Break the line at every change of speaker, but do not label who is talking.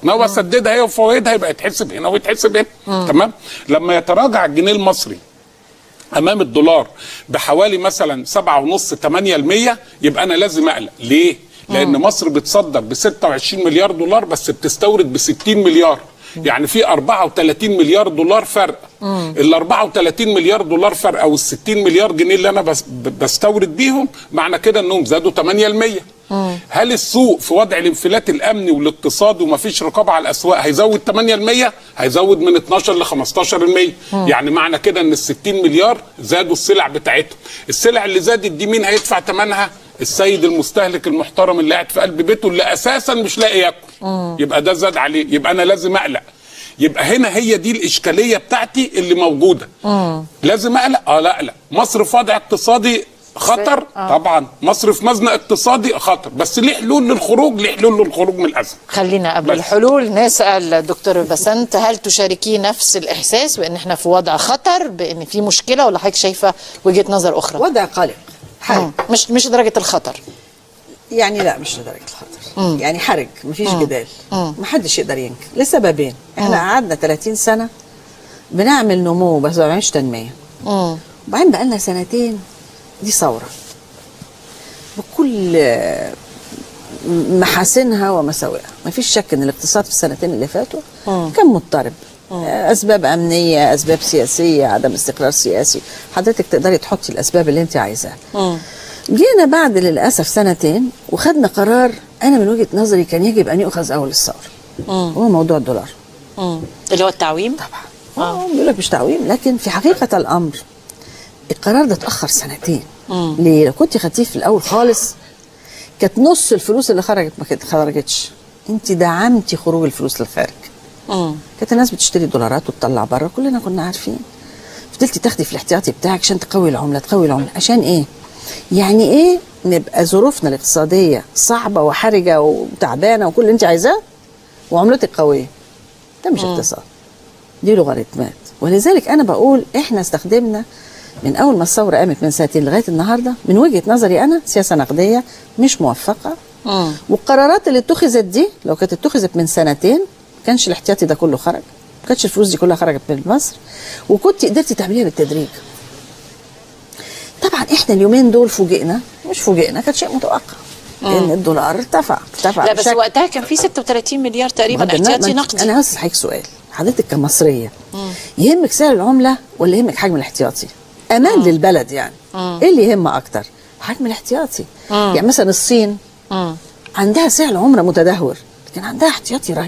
ناوي اسددها هي وفوائدها يبقى يتحسب هنا ويتحسب هنا. تمام. لما يتراجع الجنيه المصري امام الدولار بحوالي مثلا 7.5-8%، يبقى انا لازم اقلق. ليه؟ لان مصر بتصدر ب 26 مليار دولار بس بتستورد ب 60 مليار، يعني في 34 مليار دولار فرق. ال 34 مليار دولار فرق او ال 60 مليار جنيه اللي انا بستورد بيهم، معنى كده انهم زادوا 8%. هل السوق في وضع الانفلات الامني والاقتصادي ومفيش رقابه على الاسواق هيزود 8%؟ هيزود من 12 ل 15%. يعني معنى كده ان ال 60 مليار زادوا السلع بتاعتهم. السلع اللي زادت دي مين هيدفع ثمنها؟ السيد المستهلك المحترم اللي قاعد في قلب بيته اللي اساسا مش لاقي ياكل. يبقى ده زاد عليه، يبقى انا لازم اقلق. يبقى هنا هي دي الاشكاليه بتاعتي اللي موجوده. لازم اقلق؟ لا اقلق. مصر في وضع اقتصادي خطر. طبعا مصر في مزنق اقتصادي خطر، بس ليه حلول للخروج، ليه حلول للخروج من الازمه.
خلينا قبل الحلول نسال دكتور بسنت، هل تشاركيه نفس الاحساس بان احنا في وضع خطر، بان في مشكله، ولا حضرتك شايفه وجهه نظر اخرى؟
وضع قلق حرج.
مش درجه الخطر
يعني لا مش لدرجه الخطر. يعني حرج، مفيش جدال. محدش يقدر ينكر لسببين. احنا قعدنا 30 سنه بنعمل نمو بس ما بنعملش تنميه. وبعدين بقى لنا سنتين دي ثوره بكل محاسنها ومساوئها. مفيش شك ان الاقتصاد في السنتين اللي فاتوا كان مضطرب. اسباب امنيه، اسباب سياسيه، عدم استقرار سياسي، حضرتك تقدري تحطي الاسباب اللي انت عايزاها. جينا بعد للاسف سنتين وخدنا قرار انا من وجهه نظري كان يجب ان يؤخذ اول الثوره. هو موضوع الدولار.
اللي هو التعويم.
طبعا بيقول لك مش تعويم، لكن في حقيقه الامر القرار ده اتاخر سنتين. ليه؟ لو كنت خدتيه في الاول خالص كانت نص الفلوس اللي خرجت ما كانت خرجتش. انت دعمتي خروج الفلوس للخارج. كانت الناس بتشتري دولارات وتطلع بره، كلنا كنا عارفين. فضلتي تاخدي في الاحتياطي بتاعك عشان تقوي العمله، تقوي العمله عشان ايه؟ يعني ايه نبقى ظروفنا الاقتصاديه صعبه وحرجه وتعبانه وكل اللي انت عايزاه وعملتك قويه؟ ده مش اقتصاد، دي لوغاريتمات. ولذلك انا بقول احنا استخدمنا من اول ما الثوره قامت من سنتين لغايه النهارده من وجهه نظري انا سياسه نقديه مش موفقه. والقرارات اللي اتخذت دي لو كانت اتخذت من سنتين ما كانش الاحتياطي ده كله خرج، ما كانتش الفلوس دي كلها خرجت من مصر، وكنت قدرتي تعمليها بالتدريج. طبعا احنا اليومين دول فوجئنا، مش فوجئنا، كان شيء متوقع ان الدولار ارتفع.
لا بس وقتها كان في 36 مليار تقريبا احتياطي نقدي.
انا عايز اسالك سؤال حضرتك كمصريه، يهمك سعر العمله ولا يهمك حجم الاحتياطي؟ امان للبلد يعني. ايه اللي يهم اكتر؟ حجم الاحتياطي. يعني مثلا الصين عندها سعر عمله متدهور لكن عندها احتياطي رهيب.